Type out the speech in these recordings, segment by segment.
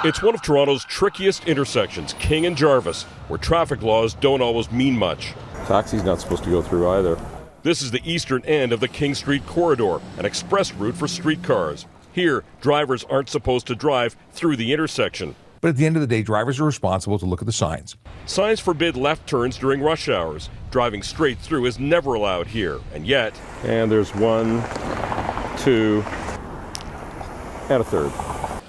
It's one of Toronto's trickiest intersections, King and Jarvis, where traffic laws don't always mean much. Taxi's not supposed to go through either. This is the eastern end of the King Street corridor, an express route for streetcars. Here, drivers aren't supposed to drive through the intersection. But at the end of the day, drivers are responsible to look at the signs. Signs forbid left turns during rush hours. Driving straight through is never allowed here, and yet... And there's 1, 2, and a third.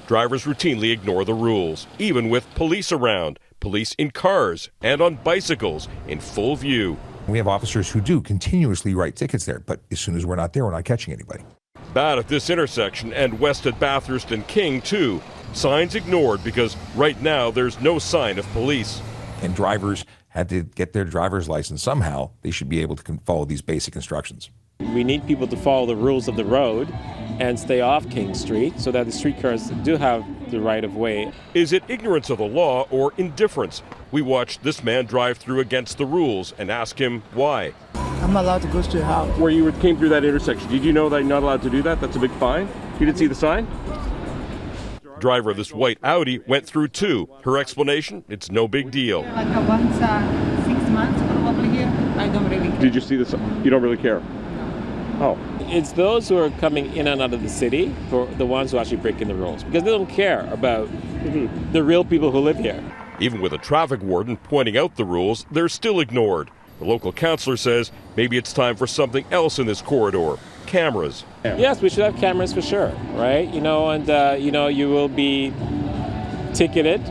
Drivers routinely ignore the rules, even with police around. Police in cars and on bicycles in full view. We have officers who do continuously write tickets there, but as soon as we're not there, we're not catching anybody. Bad at this intersection and west at Bathurst and King, too. Signs ignored because right now there's no sign of police. And drivers had to get their driver's license somehow. They should be able to follow these basic instructions. We need people to follow the rules of the road and stay off King Street so that the streetcars do have the right of way. Is it ignorance of the law or indifference? We watched this man drive through against the rules and ask him why. I'm not allowed to go straight out. Where you came through that intersection, did you know that you're not allowed to do that? That's a big fine? You didn't see the sign? Driver of this white Audi went through too. Her explanation, it's no big deal. Like once 6 months probably here. I don't really care. Did you see this? You don't really care? Oh. It's those who are coming in and out of the city who are the ones who are actually breaking the rules because they don't care about the real people who live here. Even with a traffic warden pointing out the rules, they're still ignored. The local councillor says maybe it's time for something else in this corridor. Cameras. Yes, we should have cameras for sure, right? You will be ticketed,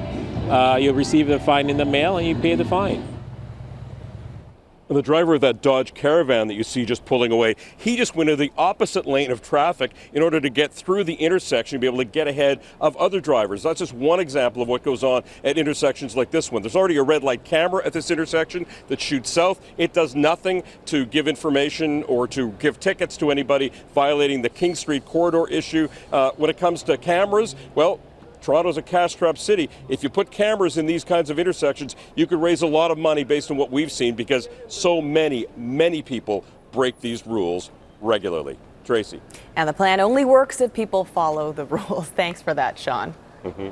you'll receive the fine in the mail, and you pay the fine. And the driver of that Dodge Caravan that you see just pulling away, he just went into the opposite lane of traffic in order to get through the intersection and be able to get ahead of other drivers. That's just one example of what goes on at intersections like this one. There's already a red light camera at this intersection that shoots south. It does nothing to give information or to give tickets to anybody violating the King Street corridor issue. When it comes to cameras, well, Toronto's a cash-strapped city. If you put cameras in these kinds of intersections, you could raise a lot of money based on what we've seen because so many people break these rules regularly. Tracy. And the plan only works if people follow the rules. Thanks for that, Sean.